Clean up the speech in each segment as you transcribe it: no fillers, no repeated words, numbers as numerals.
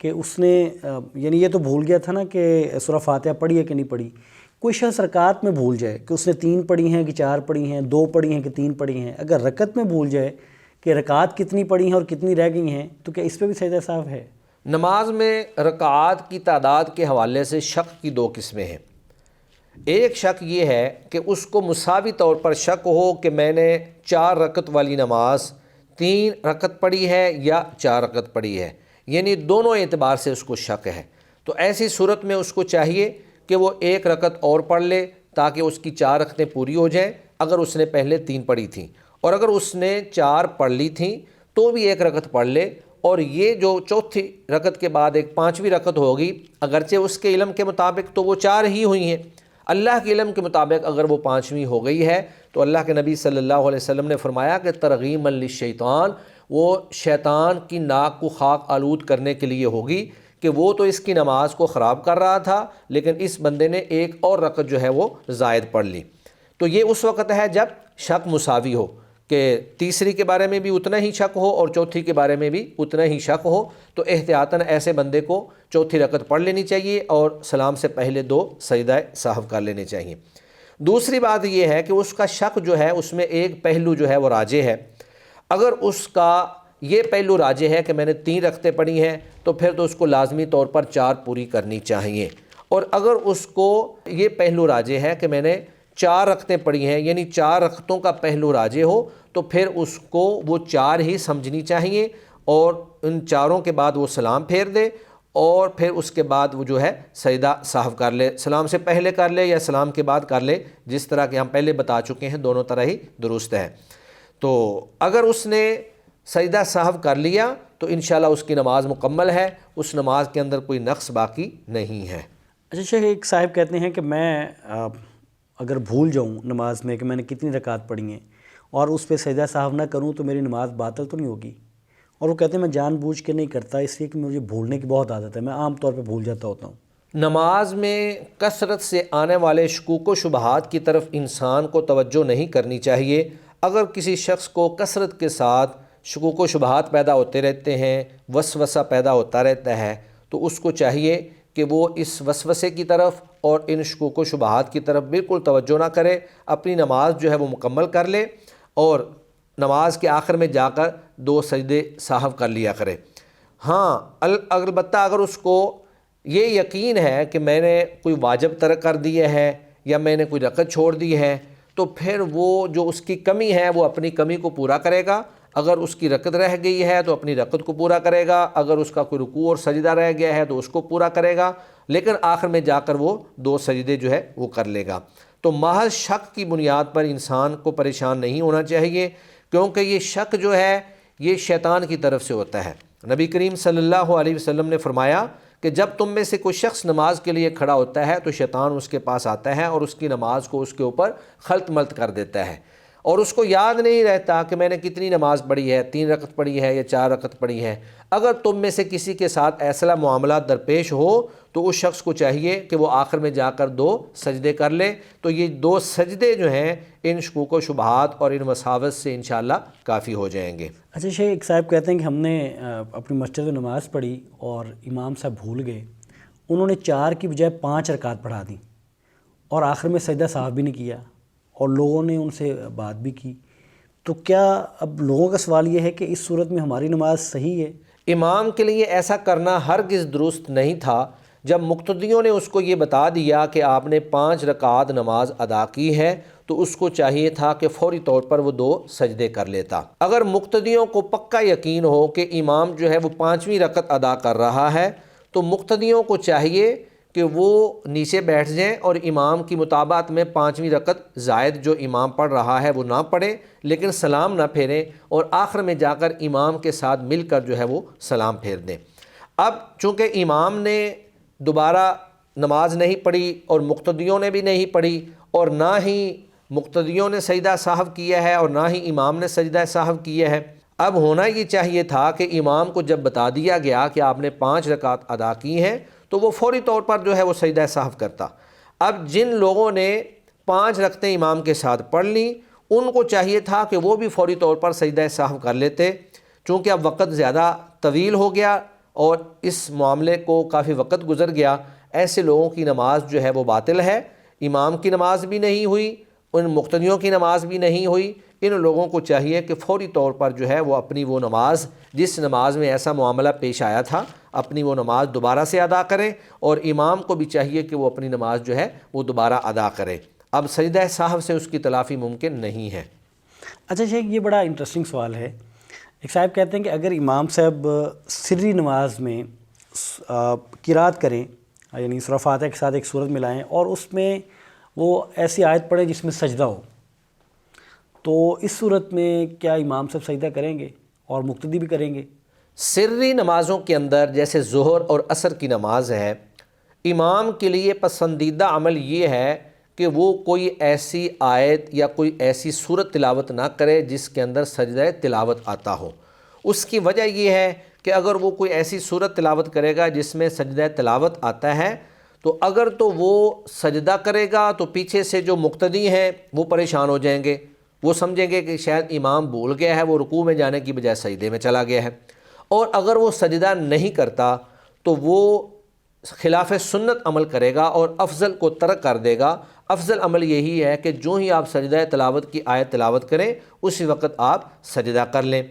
کہ اس نے یعنی یہ تو بھول گیا تھا نا کہ سورہ فاتحہ پڑھی ہے کہ نہیں پڑھی. کوئی شخص رکعت میں بھول جائے کہ اس نے 3 پڑھی ہیں کہ 4 پڑھی ہیں، 2 پڑھی ہیں کہ 3 پڑھی ہیں، اگر رکعت میں بھول جائے کہ رکعات کتنی پڑھی ہیں اور کتنی رہ گئی ہیں، تو کیا اس پہ بھی سجدہ سہو ہے؟ نماز میں رکعات کی تعداد کے حوالے سے شک کی 2 قسمیں ہیں. ایک شک یہ ہے کہ اس کو مساوی طور پر شک ہو کہ میں نے 4 رکعت والی نماز 3 رکعت پڑھی ہے یا 4 رکعت پڑھی ہے، یعنی دونوں اعتبار سے اس کو شک ہے. تو ایسی صورت میں اس کو چاہیے کہ وہ 1 رکعت اور پڑھ لے تاکہ اس کی 4 رکعتیں پوری ہو جائیں اگر اس نے پہلے 3 پڑھی تھیں، اور اگر اس نے 4 پڑھ لی تھیں تو بھی 1 رکعت پڑھ لے. اور یہ جو چوتھی رکعت کے بعد ایک 5ویں رکعت ہوگی، اگرچہ اس کے علم کے مطابق تو وہ 4 ہی ہوئی ہیں، اللہ کے علم کے مطابق اگر وہ 5ویں ہو گئی ہے تو اللہ کے نبی صلی اللہ علیہ وسلم نے فرمایا کہ ترغیما للشیطان، وہ شیطان کی ناک کو خاک آلود کرنے کے لیے ہوگی کہ وہ تو اس کی نماز کو خراب کر رہا تھا لیکن اس بندے نے 1 اور رکعت جو ہے وہ زائد پڑھ لی. تو یہ اس وقت ہے جب شک مساوی ہو کہ تیسری کے بارے میں بھی اتنا ہی شک ہو اور چوتھی کے بارے میں بھی اتنا ہی شک ہو، تو احتیاطاً ایسے بندے کو چوتھی رکعت پڑھ لینی چاہیے اور سلام سے پہلے 2 سجدہ سہو کر لینے چاہیے. دوسری بات یہ ہے کہ اس کا شک جو ہے اس میں ایک پہلو جو ہے وہ راجح ہے. اگر اس کا یہ پہلو راجح ہے کہ میں نے 3 رکعتیں پڑھی ہیں تو پھر تو اس کو لازمی طور پر 4 پوری کرنی چاہیے. اور اگر اس کو یہ پہلو راجح ہے کہ میں نے 4 رکعتیں پڑھی ہیں، یعنی 4 رکعتوں کا پہلو راجح ہو، تو پھر اس کو وہ 4 ہی سمجھنی چاہیے اور ان 4 کے بعد وہ سلام پھیر دے اور پھر اس کے بعد وہ جو ہے سجدہ سہو کر لے، سلام سے پہلے کر لے یا سلام کے بعد کر لے، جس طرح کہ ہم پہلے بتا چکے ہیں دونوں طرح ہی درست ہے. تو اگر اس نے سجدہ سہو کر لیا تو انشاءاللہ اس کی نماز مکمل ہے، اس نماز کے اندر کوئی نقص باقی نہیں ہے. اچھا شیخ، ایک صاحب کہتے ہیں کہ میں اگر بھول جاؤں نماز میں کہ میں نے کتنی رکعات پڑھی ہیں اور اس پہ سجدہ سہو نہ کروں تو میری نماز باطل تو نہیں ہوگی؟ اور وہ کہتے ہیں میں جان بوجھ کے نہیں کرتا اس لیے کہ مجھے بھولنے کی بہت عادت ہے، میں عام طور پہ بھول جاتا ہوتا ہوں. نماز میں کثرت سے آنے والے شکوک و شبہات کی طرف انسان کو توجہ نہیں کرنی چاہیے. اگر کسی شخص کو کثرت کے ساتھ شکوک و شبہات پیدا ہوتے رہتے ہیں، وسوسہ پیدا ہوتا رہتا ہے، تو اس کو چاہیے کہ وہ اس وسوسے کی طرف اور ان شکوک و شبہات کی طرف بالکل توجہ نہ کرے، اپنی نماز جو ہے وہ مکمل کر لے اور نماز کے آخر میں جا کر 2 سجدے سہو کر لیا کرے. ہاں البتہ اگر اس کو یہ یقین ہے کہ میں نے کوئی واجب ترک کر دیا ہے یا میں نے کوئی رکعت چھوڑ دی ہے، تو پھر وہ جو اس کی کمی ہے وہ اپنی کمی کو پورا کرے گا. اگر اس کی رکعت رہ گئی ہے تو اپنی رکعت کو پورا کرے گا، اگر اس کا کوئی رکوع اور سجدہ رہ گیا ہے تو اس کو پورا کرے گا، لیکن آخر میں جا کر وہ 2 سجدے جو ہے وہ کر لے گا. تو محض شک کی بنیاد پر انسان کو پریشان نہیں ہونا چاہیے، کیونکہ یہ شک جو ہے یہ شیطان کی طرف سے ہوتا ہے. نبی کریم صلی اللہ علیہ وسلم نے فرمایا کہ جب تم میں سے کوئی شخص نماز کے لیے کھڑا ہوتا ہے تو شیطان اس کے پاس آتا ہے اور اس کی نماز کو اس کے اوپر خلط ملط کر دیتا ہے، اور اس کو یاد نہیں رہتا کہ میں نے کتنی نماز پڑھی ہے، 3 رکعت پڑھی ہے یا 4 رکعت پڑھی ہے. اگر تم میں سے کسی کے ساتھ ایسا معاملات درپیش ہو تو اس شخص کو چاہیے کہ وہ آخر میں جا کر 2 سجدے کر لے. تو یہ 2 سجدے جو ہیں ان شکوک و شبہات اور ان وساوس سے انشاءاللہ کافی ہو جائیں گے. اچھا شیخ، ایک صاحب کہتے ہیں کہ ہم نے اپنی مسجد میں نماز پڑھی اور امام صاحب بھول گئے، انہوں نے 4 کی بجائے 5 رکعت پڑھا دیں اور آخر میں سجدہ سہو بھی نہیں کیا اور لوگوں نے ان سے بات بھی کی، تو کیا اب لوگوں کا سوال یہ ہے کہ اس صورت میں ہماری نماز صحیح ہے؟ امام کے لیے ایسا کرنا ہرگز درست نہیں تھا. جب مقتدیوں نے اس کو یہ بتا دیا کہ آپ نے 5 رکعت نماز ادا کی ہے تو اس کو چاہیے تھا کہ فوری طور پر وہ 2 سجدے کر لیتا. اگر مقتدیوں کو پکا یقین ہو کہ امام جو ہے وہ 5ویں رکعت ادا کر رہا ہے تو مقتدیوں کو چاہیے کہ وہ نیچے بیٹھ جائیں اور امام کی مطابقت میں 5ویں رکعت زائد جو امام پڑھ رہا ہے وہ نہ پڑھیں، لیکن سلام نہ پھیریں اور آخر میں جا کر امام کے ساتھ مل کر جو ہے وہ سلام پھیر دیں. اب چونکہ امام نے دوبارہ نماز نہیں پڑھی اور مقتدیوں نے بھی نہیں پڑھی اور نہ ہی مقتدیوں نے سجدہ سہو کیا ہے اور نہ ہی امام نے سجدہ سہو کیا ہے، اب ہونا یہ چاہیے تھا کہ امام کو جب بتا دیا گیا کہ آپ نے 5 رکعت ادا کی ہیں تو وہ فوری طور پر جو ہے وہ سجدہ سہو کرتا. اب جن لوگوں نے 5 رکعتیں امام کے ساتھ پڑھ لیں ان کو چاہیے تھا کہ وہ بھی فوری طور پر سجدہ سہو کر لیتے، چونکہ اب وقت زیادہ طویل ہو گیا اور اس معاملے کو کافی وقت گزر گیا، ایسے لوگوں کی نماز جو ہے وہ باطل ہے، امام کی نماز بھی نہیں ہوئی، ان مقتدیوں کی نماز بھی نہیں ہوئی۔ ان لوگوں کو چاہیے کہ فوری طور پر جو ہے وہ اپنی وہ نماز، جس نماز میں ایسا معاملہ پیش آیا تھا، اپنی وہ نماز دوبارہ سے ادا کریں، اور امام کو بھی چاہیے کہ وہ اپنی نماز جو ہے وہ دوبارہ ادا کرے۔ اب سجدہ سہو سے اس کی تلافی ممکن نہیں ہے۔ اچھا شیخ، یہ بڑا انٹرسٹنگ سوال ہے۔ ایک صاحب کہتے ہیں کہ اگر امام صاحب سری نماز میں قرات کریں، یعنی سورہ فاتحہ کے ساتھ ایک سورت ملائیں اور اس میں وہ ایسی آیت پڑھیں جس میں سجدہ ہو، تو اس صورت میں کیا امام صاحب سجدہ کریں گے اور مقتدی بھی کریں گے؟ سری نمازوں کے اندر جیسے ظہر اور عصر کی نماز ہے، امام کے لیے پسندیدہ عمل یہ ہے کہ وہ کوئی ایسی آیت یا کوئی ایسی سورت تلاوت نہ کرے جس کے اندر سجدہ تلاوت آتا ہو۔ اس کی وجہ یہ ہے کہ اگر وہ کوئی ایسی سورت تلاوت کرے گا جس میں سجدہ تلاوت آتا ہے، تو اگر تو وہ سجدہ کرے گا تو پیچھے سے جو مقتدی ہیں وہ پریشان ہو جائیں گے، وہ سمجھیں گے کہ شاید امام بھول گیا ہے، وہ رکوع میں جانے کی بجائے سجدے میں چلا گیا ہے۔ اور اگر وہ سجدہ نہیں کرتا تو وہ خلاف سنت عمل کرے گا اور افضل کو ترک کر دے گا۔ افضل عمل یہی ہے کہ جو ہی آپ سجدہ تلاوت کی آیت تلاوت کریں اسی وقت آپ سجدہ کر لیں۔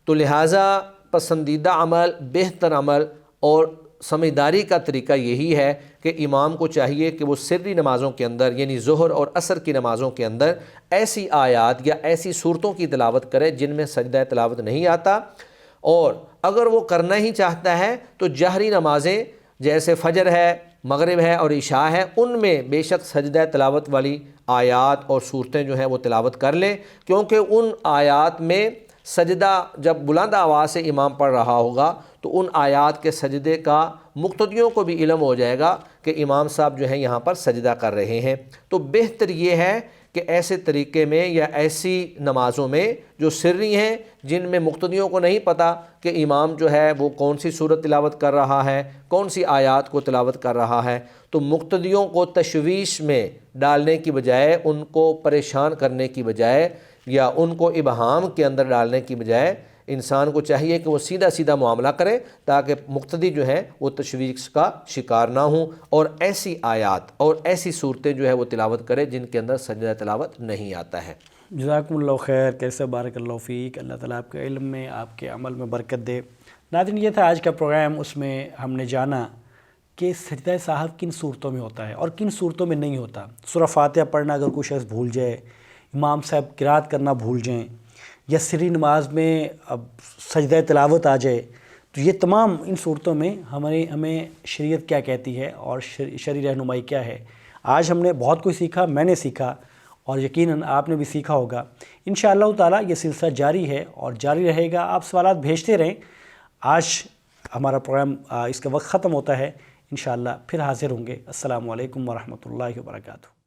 تو لہٰذا پسندیدہ عمل، بہتر عمل اور سمجھداری کا طریقہ یہی ہے کہ امام کو چاہیے کہ وہ سری نمازوں کے اندر، یعنی ظہر اور عصر کی نمازوں کے اندر ایسی آیات یا ایسی صورتوں کی تلاوت کرے جن میں سجدہ تلاوت نہیں آتا، اور اگر وہ کرنا ہی چاہتا ہے تو جہری نمازیں جیسے فجر ہے، مغرب ہے اور عشاء ہے، ان میں بے شک سجدہ تلاوت والی آیات اور صورتیں جو ہیں وہ تلاوت کر لیں، کیونکہ ان آیات میں سجدہ جب بلند آواز سے امام پڑھ رہا ہوگا تو ان آیات کے سجدے کا مقتدیوں کو بھی علم ہو جائے گا کہ امام صاحب جو ہیں یہاں پر سجدہ کر رہے ہیں۔ تو بہتر یہ ہے کہ ایسے طریقے میں یا ایسی نمازوں میں جو سری ہیں، جن میں مقتدیوں کو نہیں پتہ کہ امام جو ہے وہ کون سی صورت تلاوت کر رہا ہے، کون سی آیات کو تلاوت کر رہا ہے، تو مقتدیوں کو تشویش میں ڈالنے کی بجائے، ان کو پریشان کرنے کی بجائے یا ان کو ابہام کے اندر ڈالنے کی بجائے انسان کو چاہیے کہ وہ سیدھا سیدھا معاملہ کرے تاکہ مقتدی جو ہیں وہ تشویش کا شکار نہ ہوں، اور ایسی آیات اور ایسی صورتیں جو ہے وہ تلاوت کرے جن کے اندر سجدہ تلاوت نہیں آتا ہے۔ جزاکم اللہ خیر، کیسے بارک اللہ فیک، اللہ تعالیٰ آپ کے علم میں، آپ کے عمل میں برکت دے۔ ناظرین، یہ تھا آج کا پروگرام، اس میں ہم نے جانا کہ سجدہ سہو کن صورتوں میں ہوتا ہے اور کن صورتوں میں نہیں ہوتا۔ سورہ فاتحہ پڑھنا اگر کوئی شخص بھول جائے، امام صاحب قرات کرنا بھول جائیں، یا سری نماز میں اب سجدہ تلاوت آ جائے، تو یہ تمام ان صورتوں میں ہمیں شریعت کیا کہتی ہے اور شرعی رہنمائی کیا ہے۔ آج ہم نے بہت کچھ سیکھا، میں نے سیکھا، اور یقیناً آپ نے بھی سیکھا ہوگا۔ انشاءاللہ تعالیٰ یہ سلسلہ جاری ہے اور جاری رہے گا۔ آپ سوالات بھیجتے رہیں۔ آج ہمارا پروگرام اس کا وقت ختم ہوتا ہے، انشاءاللہ پھر حاضر ہوں گے۔ السلام علیکم ورحمۃ اللہ وبرکاتہ۔